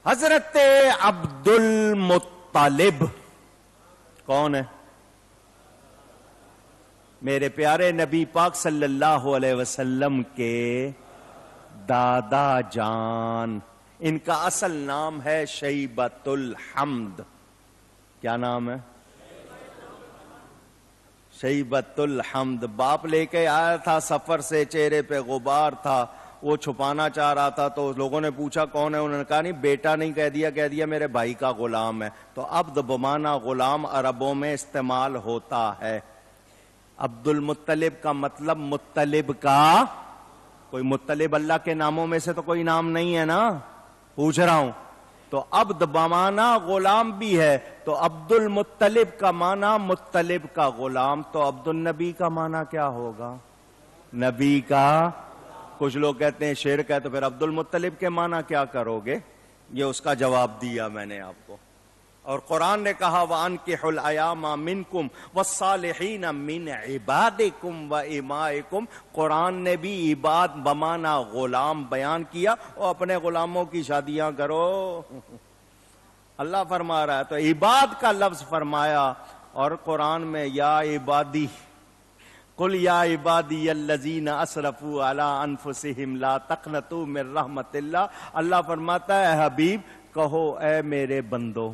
حضرت عبد المطلب کون ہے؟ میرے پیارے نبی پاک صلی اللہ علیہ وسلم کے دادا جان. ان کا اصل نام ہے شیبۃ الحمد. کیا نام ہے؟ شیبۃ الحمد. باپ لے کے آیا تھا سفر سے، چہرے پہ غبار تھا، وہ چھپانا چاہ رہا تھا، تو لوگوں نے پوچھا کون ہے، انہوں نے کہا نہیں بیٹا نہیں، کہہ دیا میرے بھائی کا غلام ہے. تو عبد بمانا غلام عربوں میں استعمال ہوتا ہے. عبد المطلب کا مطلب مطلب کا، کوئی مطلب اللہ کے ناموں میں سے تو کوئی نام نہیں ہے نا، پوچھ رہا ہوں. تو عبد بمانا غلام بھی ہے، تو عبد المطلب کا معنی مطلب کا غلام. تو عبد النبی کا معنی کیا ہوگا؟ نبی کا. کچھ لوگ کہتے ہیں شرک ہے، تو پھر عبد المطلب کے معنی کیا کرو گے؟ یہ اس کا جواب دیا میں نے آپ کو. اور قرآن نے کہا وَأَنكِحُوا الْأَيَامَ مِنكُمْ وَالصَّالِحِينَ مِنْ عِبَادِكُمْ وَإِمَائِكُمْ. قرآن نے بھی عباد بمانا غلام بیان کیا، اور اپنے غلاموں کی شادیاں کرو. اللہ فرما رہا ہے تو عباد کا لفظ فرمایا. اور قرآن میں یا عبادی قل یا عبادی الذین اسرفوا علی انفسہم لا تقنطوا من رحمت اللہ. اللہ فرماتا ہے حبیب کہو اے میرے بندو.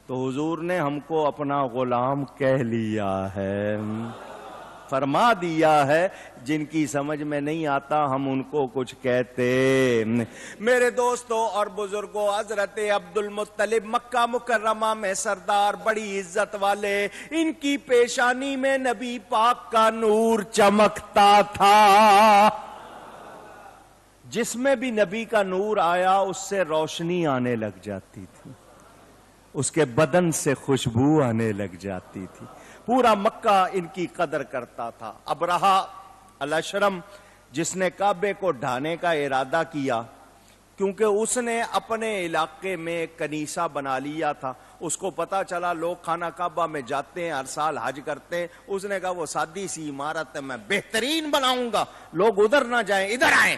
تو حضور نے ہم کو اپنا غلام کہہ لیا ہے، فرما دیا ہے. جن کی سمجھ میں نہیں آتا ہم ان کو کچھ کہتے. میرے دوستوں اور بزرگوں، حضرت عبد المطلب مکہ مکرمہ میں سردار، بڑی عزت والے. ان کی پیشانی میں نبی پاک کا نور چمکتا تھا. جس میں بھی نبی کا نور آیا اس سے روشنی آنے لگ جاتی تھی، اس کے بدن سے خوشبو آنے لگ جاتی تھی. پورا مکہ ان کی قدر کرتا تھا. ابرہہ الاشرم جس نے کعبے کو ڈھانے کا ارادہ کیا، کیونکہ اس نے اپنے علاقے میں ایک کنیسہ بنا لیا تھا. اس کو پتا چلا لوگ خانہ کعبہ میں جاتے ہیں، ہر سال حج کرتے ہیں. اس نے کہا وہ سادی سی عمارت ہے میں بہترین بناؤں گا، لوگ ادھر نہ جائیں ادھر آئیں.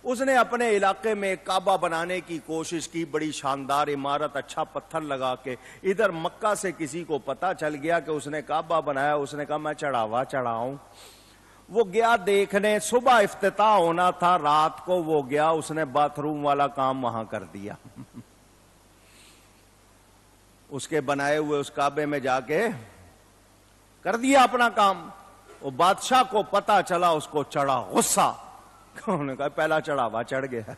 اس نے اپنے علاقے میں کعبہ بنانے کی کوشش کی، بڑی شاندار عمارت، اچھا پتھر لگا کے. ادھر مکہ سے کسی کو پتا چل گیا کہ اس نے کعبہ بنایا. اس نے کہا میں چڑھاوا چڑھاؤں. وہ گیا دیکھنے، صبح افتتاح ہونا تھا، رات کو وہ گیا، اس نے باتھ روم والا کام وہاں کر دیا. اس کے بنائے ہوئے اس کعبے میں جا کے کر دیا اپنا کام. وہ بادشاہ کو پتا چلا، اس کو چڑھا غصہ. انہوں نے کہا پہلا چڑھاوا چڑھ گیا،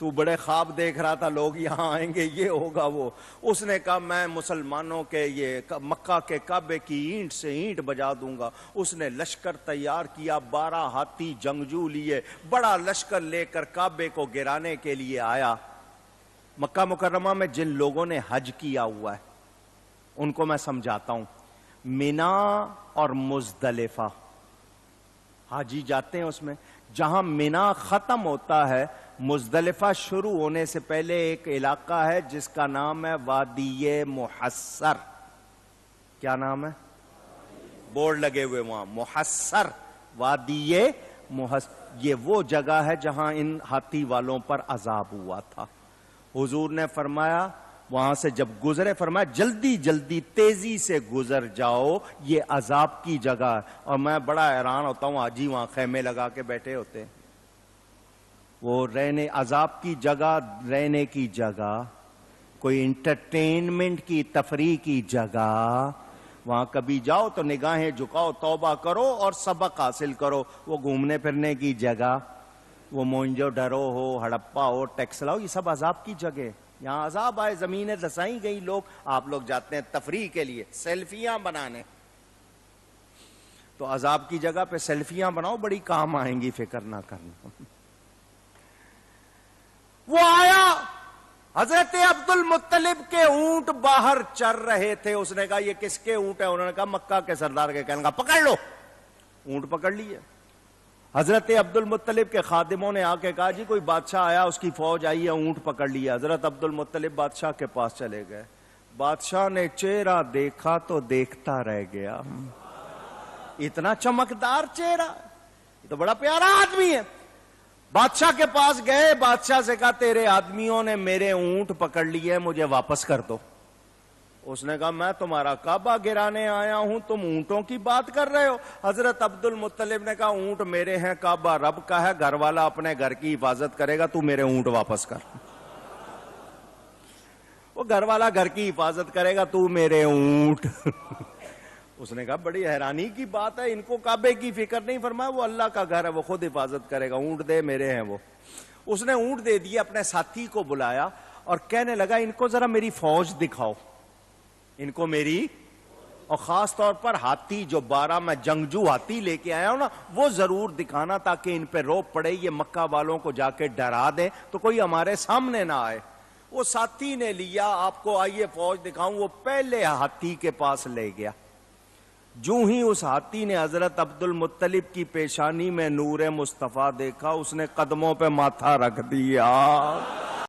تو بڑے خواب دیکھ رہا تھا لوگ یہاں آئیں گے، یہ ہوگا وہ. اس نے کہا میں مسلمانوں کے یہ مکہ کے کعبے کی اینٹ سے اینٹ بجا دوں گا. اس نے لشکر تیار کیا، 12 ہاتھی جنگجو لیے، بڑا لشکر لے کر کعبے کو گرانے کے لیے آیا. مکہ مکرمہ میں جن لوگوں نے حج کیا ہوا ہے ان کو میں سمجھاتا ہوں. مینا اور مزدلفہ حاجی جاتے ہیں، اس میں جہاں مینا ختم ہوتا ہے، مزدلفہ شروع ہونے سے پہلے ایک علاقہ ہے جس کا نام ہے وادی محصر. کیا نام ہے؟ بورڈ لگے ہوئے وہاں، محصر، وادی محصر. یہ وہ جگہ ہے جہاں ان ہاتھی والوں پر عذاب ہوا تھا. حضور نے فرمایا وہاں سے جب گزرے، فرمایا جلدی جلدی تیزی سے گزر جاؤ، یہ عذاب کی جگہ ہے. اور میں بڑا حیران ہوتا ہوں، حاجی وہاں خیمے لگا کے بیٹھے ہوتے ہیں. وہ رہنے عذاب کی جگہ، رہنے کی جگہ، کوئی انٹرٹینمنٹ کی تفریح کی جگہ. وہاں کبھی جاؤ تو نگاہیں جھکاؤ، توبہ کرو اور سبق حاصل کرو. وہ گھومنے پھرنے کی جگہ، وہ مونجو ڈرو ہو، ہڑپا ہو، ٹیکسلا ہو، یہ سب عذاب کی جگہ. یہاں عذاب آئے، زمینیں دسائی گئی، آپ لوگ جاتے ہیں تفریح کے لیے، سیلفیاں بنانے. تو عذاب کی جگہ پہ سیلفیاں بناؤ، بڑی کام آئیں گی، فکر نہ کرنا. وہ آیا، حضرت عبد المطلب کے اونٹ باہر چر رہے تھے. اس نے کہا یہ کس کے اونٹ ہے؟ انہوں نے کہا مکہ کے سردار کے. کہنے کا پکڑ لو. اونٹ پکڑ لیے. حضرت عبد المطلب کے خادموں نے آ کے کہا جی کوئی بادشاہ آیا، اس کی فوج آئی ہے، اونٹ پکڑ لیا. حضرت عبد المطلب بادشاہ کے پاس چلے گئے. بادشاہ نے چہرہ دیکھا تو دیکھتا رہ گیا. اتنا چمکدار چہرہ، یہ تو بڑا پیارا آدمی ہے. بادشاہ کے پاس گئے، بادشاہ سے کہا تیرے آدمیوں نے میرے اونٹ پکڑ لیے، مجھے واپس کر دو۔ اس نے کہا میں تمہارا کعبہ گرانے آیا ہوں، تم اونٹوں کی بات کر رہے ہو؟ حضرت عبد المطلب نے کہا اونٹ میرے ہیں، کعبہ رب کا ہے، گھر والا اپنے گھر کی حفاظت کرے گا، تو میرے اونٹ واپس کر۔ وہ گھر والا گھر کی حفاظت کرے گا، تو میرے اونٹ۔ اس نے کہا بڑی حیرانی کی بات ہے، ان کو کعبے کی فکر نہیں، فرمایا وہ اللہ کا گھر ہے، وہ خود حفاظت کرے گا، اونٹ دے میرے ہیں وہ۔ اس نے اونٹ دے دیے، اپنے ساتھی کو بلایا اور کہنے لگا ان کو ذرا میری فوج دکھاؤ، ان کو میری، اور خاص طور پر ہاتھی، جو 12 میں جنگجو ہاتھی لے کے آیا ہوں نا، وہ ضرور دکھانا تاکہ ان پہ روب پڑے، یہ مکہ والوں کو جا کے ڈرا دیں تو کوئی ہمارے سامنے نہ آئے۔ وہ ساتھی نے لیا، آپ کو آئیے فوج دکھاؤں، وہ پہلے ہاتھی کے پاس لے گیا۔ جو ہی اس ہاتھی نے حضرت عبد المطلب کی پیشانی میں نور مصطفیٰ دیکھا، اس نے قدموں پہ ماتھا رکھ دیا۔